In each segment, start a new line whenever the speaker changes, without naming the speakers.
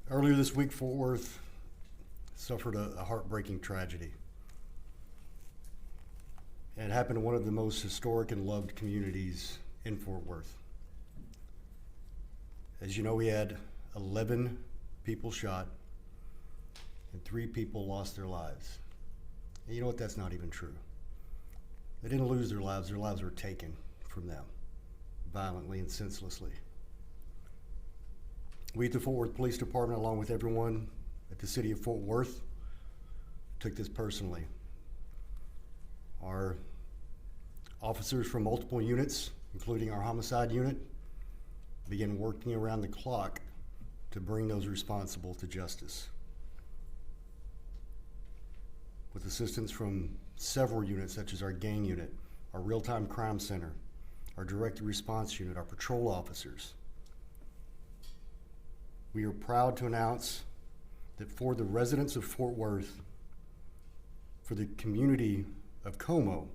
Earlier this week, Fort Worth suffered a heartbreaking tragedy. It happened in one of the most historic and loved communities in Fort Worth. As you know, we had 11 people shot and 3 people lost their lives. And you know what? That's not even true. They didn't lose their lives were taken from them violently and senselessly. We at the Fort Worth Police Department, along with everyone at the city of Fort Worth, took this personally. Our officers from multiple units, including our homicide unit, began working around the clock to bring those responsible to justice. With assistance from several units, such as our gang unit, our real-time crime center, our direct response unit, our patrol officers, we are proud to announce that for the residents of Fort Worth, for the community of Como,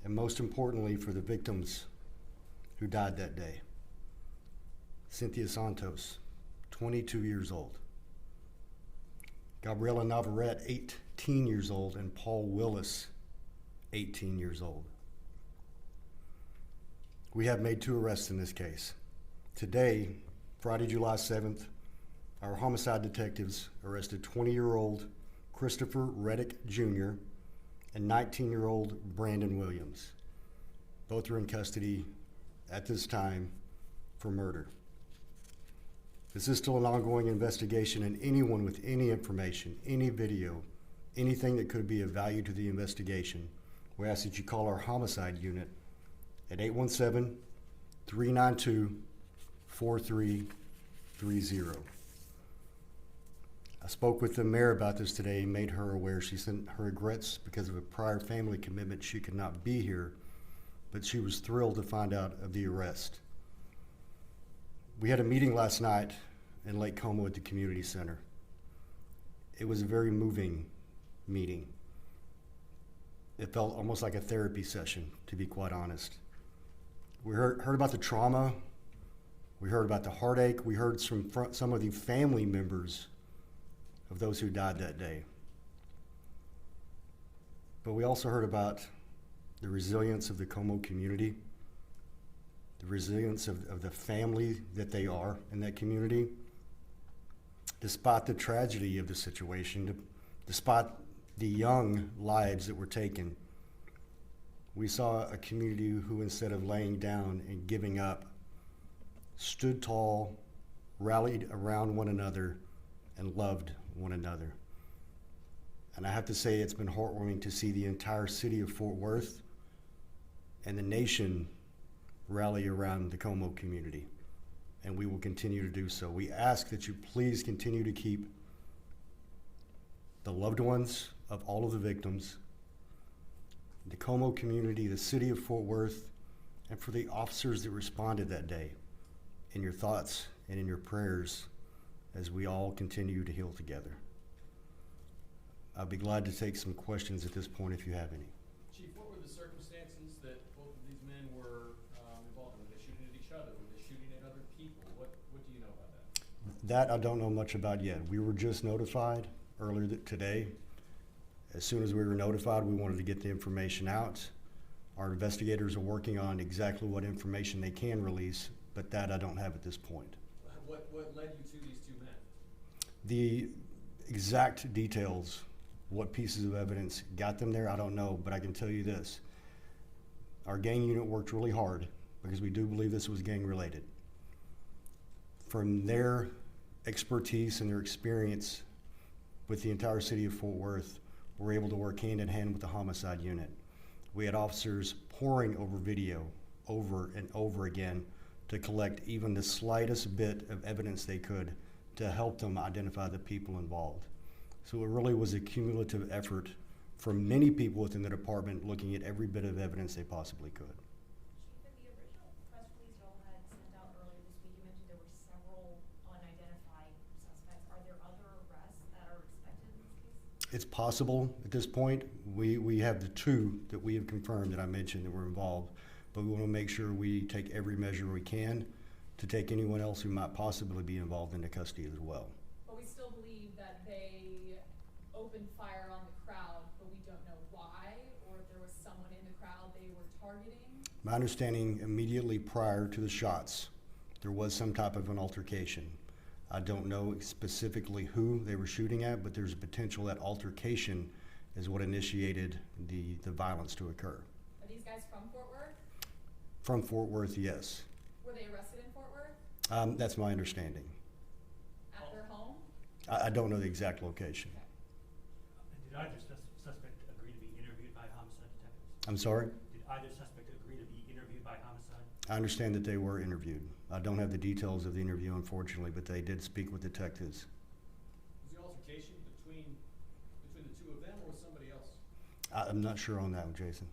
and most importantly for the victims who died that day, Cynthia Santos, 22 years old, Gabriela Navarrete, 18 years old, and Paul Willis, 18 years old. We have made 2 arrests in this case. Today, Friday, July 7th, our homicide detectives arrested 20-year-old Christopher Reddick Jr. and 19-year-old Brandon Williams. Both are in custody at this time for murder. This is still an ongoing investigation, and anyone with any information, any video, anything that could be of value to the investigation, we ask that you call our homicide unit at 817-392-4330. I spoke with the mayor about this today and made her aware. She sent her regrets because of a prior family commitment. She could not be here, but she was thrilled to find out of the arrest. We had a meeting last night in Lake Como at the community center. It was a very moving meeting. It felt almost like a therapy session, to be quite honest. We heard about the trauma. We heard about the heartache. We heard from some of the family members of those who died that day. But we also heard about the resilience of the Como community, the resilience of the family that they are in that community, despite the tragedy of the situation, despite the young lives that were taken. We saw a community who, instead of laying down and giving up, stood tall, rallied around one another, and loved one another. And I have to say, it's been heartwarming to see the entire city of Fort Worth and the nation rally around the Como community, and we will continue to do so. We ask that you please continue to keep the loved ones of all of the victims, the Como community, the city of Fort Worth, and for the officers that responded that day, in your thoughts and in your prayers as we all continue to heal together. I'd be glad to take some questions at this point if you have any.
Chief, what were the circumstances that both of these men were involved in? Were they shooting at each other? Were they shooting at other people? What do you know about that?
That I don't know much about yet. We were just notified earlier today. As soon as we were notified, we wanted to get the information out. Our investigators are working on exactly what information they can release, but that I don't have at this point.
What led you to these 2 men?
The exact details, what pieces of evidence got them there, I don't know, but I can tell you this. Our gang unit worked really hard because we do believe this was gang related. From their expertise and their experience with the entire city of Fort Worth, we're able to work hand in hand with the homicide unit. We had officers poring over video over and over again to collect even the slightest bit of evidence they could to help them identify the people involved. So it really was a cumulative effort from many people within the department looking at every bit of evidence they possibly could.
Chief, in the original press release you all had sent out earlier this week, you mentioned there were several unidentified suspects. Are there other arrests that are expected in this case?
It's possible at this point. We have the 2 that we have confirmed that I mentioned that were involved, but we want to make sure we take every measure we can to take anyone else who might possibly be involved into custody as well.
targeting?
My understanding, immediately prior to the shots, there was some type of an altercation. I don't know specifically who they were shooting at, but there's a potential that altercation is what initiated the violence to occur.
Are these guys from Fort Worth?
From Fort Worth, yes.
Were they arrested in Fort Worth?
That's my understanding.
At their home?
I don't know the exact location.
Okay.
Did either suspect agree to be interviewed by homicide detectives?
I'm sorry?
Did either suspect agree to be interviewed by homicide?
I understand that they were interviewed. I don't have the details of the interview, unfortunately, but they did speak with detectives.
Was the altercation between the two of them or with somebody else?
I'm not sure on that one, Jason.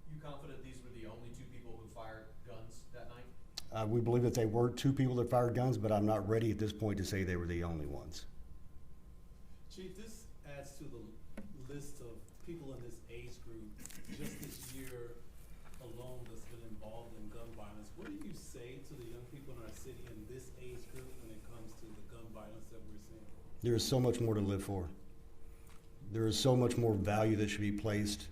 You confident these were the only two people who fired guns that night?
We believe that they were two people that fired guns, but I'm not ready at this point to say they were the only ones.
Chief, this adds to the list of people in this age group just this year alone that's been involved in gun violence. What do you say to the young people in our city in this age group when it comes to the gun violence that we're seeing?
There is so much more to live for. There is so much more value that should be placed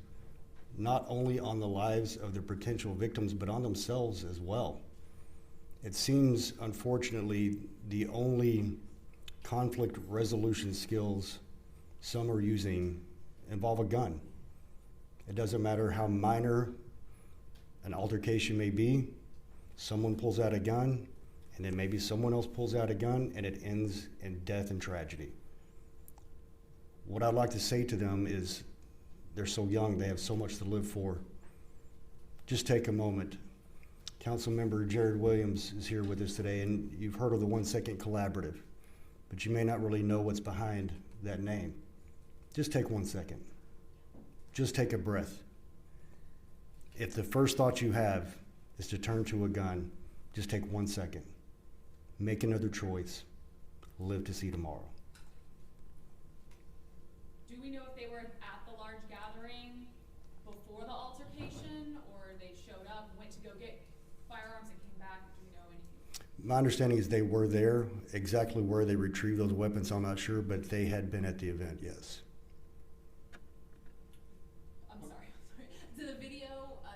not only on the lives of the potential victims, but on themselves as well. It seems, unfortunately, the only conflict resolution skills some are using involve a gun. It doesn't matter how minor an altercation may be, someone pulls out a gun, and then maybe someone else pulls out a gun, and it ends in death and tragedy. What I'd like to say to them is they're so young, they have so much to live for. Just take a moment. Councilmember Jared Williams is here with us today, and you've heard of the 1 Second Collaborative, but you may not really know what's behind that name. Just take 1 second. Just take a breath. If the first thought you have is to turn to a gun, just take 1 second. Make another choice. Live to see tomorrow.
Do we know if they were at the large gathering before the altercation, or they showed up, went to go get firearms and came back? Do we know anything?
My understanding is they were there. Exactly where they retrieved those weapons, I'm not sure, but they had been at the event, yes.
I'm sorry. To the video,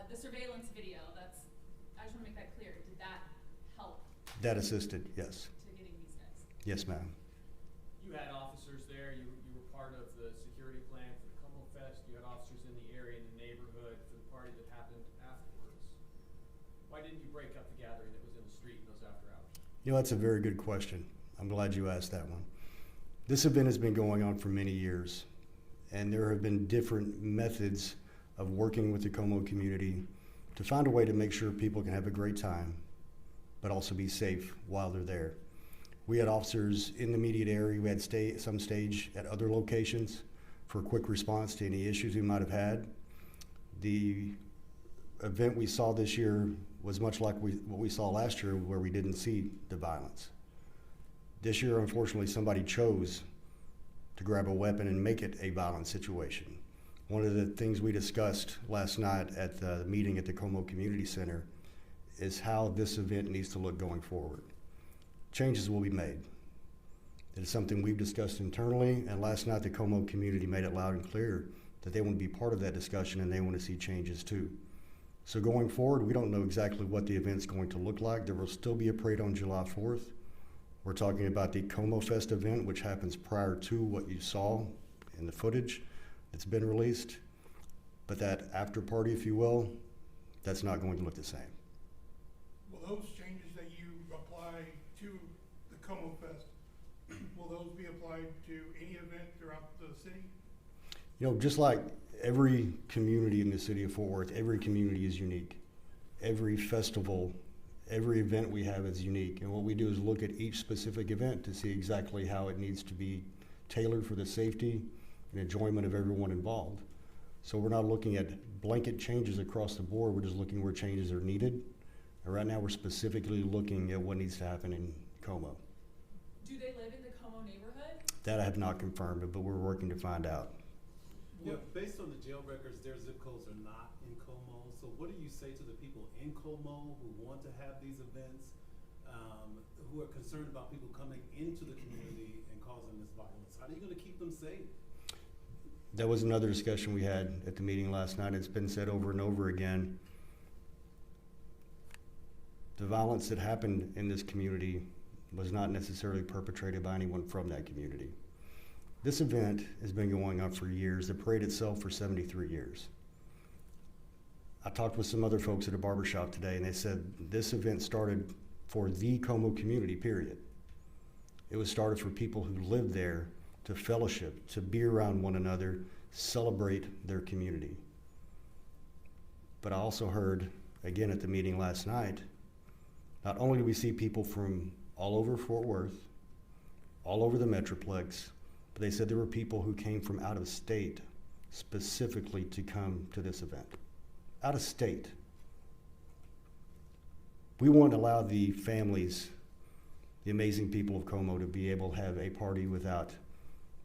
the surveillance video, I just want to make that clear. Did that help
That assisted, yes.
to getting these guys?
Yes, ma'am.
You had officers there, you were part of the security plan for the Como Fest, you had officers in the area, in the neighborhood for the party that happened afterwards. Why didn't you break up the gathering that was in the street in those after hours?
You know, that's a very good question. I'm glad you asked that one. This event has been going on for many years, and there have been different methods of working with the Como community to find a way to make sure people can have a great time, but also be safe while they're there. We had officers in the immediate area. We had some stage at other locations for a quick response to any issues we might have had. The event we saw this year was much like what we saw last year, where we didn't see the violence. This year, unfortunately, somebody chose to grab a weapon and make it a violent situation. One of the things we discussed last night at the meeting at the Como Community Center is how this event needs to look going forward. Changes will be made. It is something we've discussed internally, and last night the Como community made it loud and clear that they want to be part of that discussion and they want to see changes too. So going forward, we don't know exactly what the event's going to look like. There will still be a parade on July 4th. We're talking about the Como Fest event, which happens prior to what you saw in the footage that's been released. But that after party, if you will, that's not going to look the same.
Will those changes that you apply to the Como Fest, will those be applied to any event throughout the city?
You know, just like every community in the city of Fort Worth, every community is unique. Every festival, every event we have is unique. And what we do is look at each specific event to see exactly how it needs to be tailored for the safety and enjoyment of everyone involved. So we're not looking at blanket changes across the board. We're just looking where changes are needed. And right now we're specifically looking at what needs to happen in Como.
Do they live in the Como neighborhood?
That I have not confirmed, but we're working to find out.
Yeah, based on the jail records, their zip codes are not in Como. So what do you say to the people in Como who want to have these events, who are concerned about people coming into the community and causing this violence? How are you going to keep them safe?
That was another discussion we had at the meeting last night. It's been said over and over again. the violence that happened in this community was not necessarily perpetrated by anyone from that community. This event has been going on for years, the parade itself for 73 years. I talked with some other folks at a barbershop today, and they said this event started for the Como community, period. It was started for people who lived there to fellowship, to be around one another, celebrate their community. But I also heard, again at the meeting last night, not only do we see people from all over Fort Worth, all over the Metroplex, but they said there were people who came from out of state specifically to come to this event. Out of state. We want to allow the families, the amazing people of Como, to be able to have a party without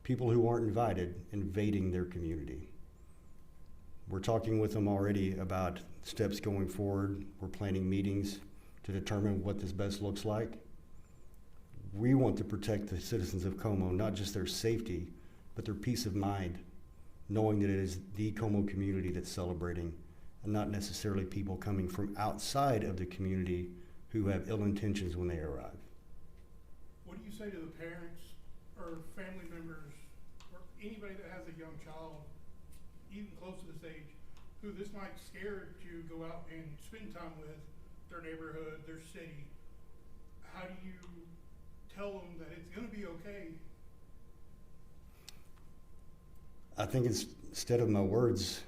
people who aren't invited invading their community. We're talking with them already about steps going forward. We're planning meetings to determine what this best looks like. We want to protect the citizens of Como, not just their safety, but their peace of mind, knowing that it is the Como community that's celebrating, and not necessarily people coming from outside of the community who have ill intentions when they arrive.
What do you say to the parents or family members or anybody that has a young child, even close to this age, who this might scare to go out and spend time with, their neighborhood, their city? How do you tell them that it's gonna be okay?
I think instead of my words,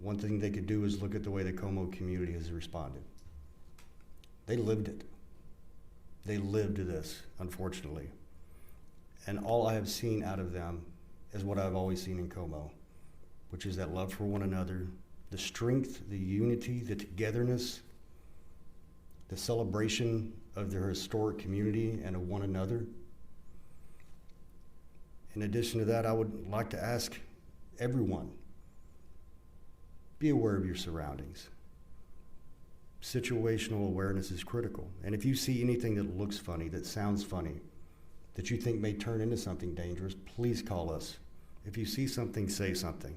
one thing they could do is look at the way the Como community has responded. They lived it. They lived this, unfortunately. And all I have seen out of them is what I've always seen in Como, which is that love for one another, the strength, the unity, the togetherness, the celebration of their historic community and of one another. In addition to that, I would like to ask everyone, be aware of your surroundings. Situational awareness is critical. And if you see anything that looks funny, that sounds funny, that you think may turn into something dangerous, please call us. If you see something, say something.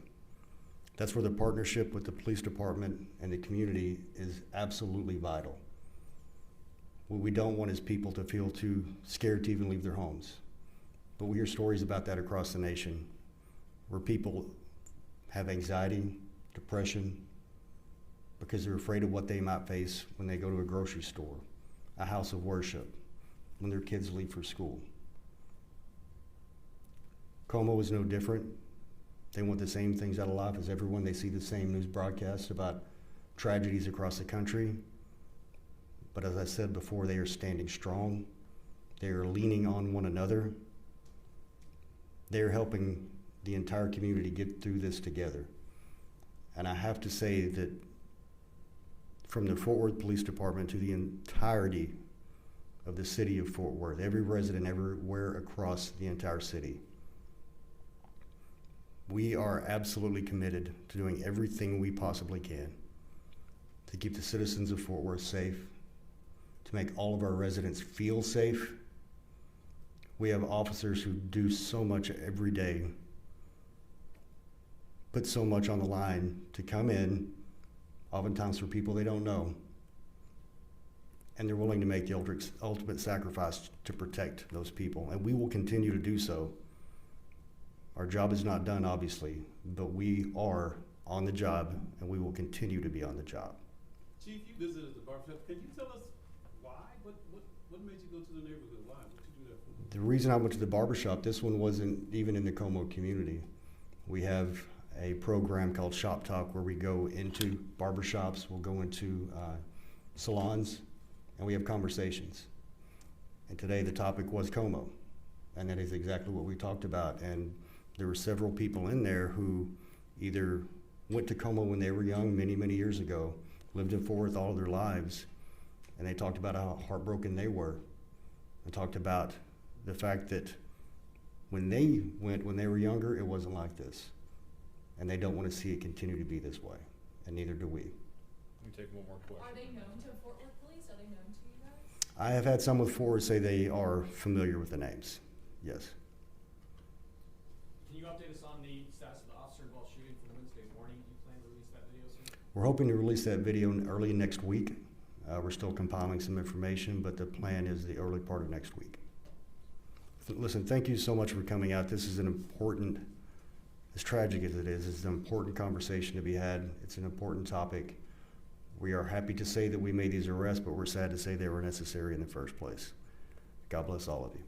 That's where the partnership with the police department and the community is absolutely vital. What we don't want is people to feel too scared to even leave their homes. But we hear stories about that across the nation, where people have anxiety, depression, because they're afraid of what they might face when they go to a grocery store, a house of worship, when their kids leave for school. Como is no different. They want the same things out of life as everyone. They see the same news broadcasts about tragedies across the country. But as I said before, they are standing strong. They are leaning on one another. They are helping the entire community get through this together. And I have to say that from the Fort Worth Police Department to the entirety of the city of Fort Worth, every resident everywhere across the entire city, we are absolutely committed to doing everything we possibly can to keep the citizens of Fort Worth safe, to make all of our residents feel safe. We have officers who do so much every day, put so much on the line to come in, oftentimes for people they don't know, and they're willing to make the ultimate sacrifice to protect those people, and we will continue to do so. Our job is not done, obviously, but we are on the job, and we will continue to be on the job.
Chief, you visited the barbershop. Can you tell us why? What made you go to the neighborhood? Why? What did you do that for?
The reason I went to the barbershop, this one wasn't even in the Como community. We have a program called Shop Talk where we go into barbershops, we'll go into salons, and we have conversations. And today the topic was Como, and that is exactly what we talked about. And there were several people in there who either went to Como when they were young, many, many years ago, lived in Fort Worth all of their lives, and they talked about how heartbroken they were, and talked about the fact that when they went when they were younger, it wasn't like this. And they don't want to see it continue to be this way, and neither do we.
Let me take one more question.
Are they known to Fort Worth Police? Are they known to you guys?
I have had some with Fort Worth say they are familiar with the names, yes.
Can you update us on the status of the officer involved shooting from Wednesday morning? Do you plan to release that video soon?
We're hoping to release that video early next week. We're still compiling some information, but the plan is the early part of next week. Listen, thank you so much for coming out. This is an important, as tragic as it is, it's an important conversation to be had. It's an important topic. We are happy to say that we made these arrests, but we're sad to say they were necessary in the first place. God bless all of you.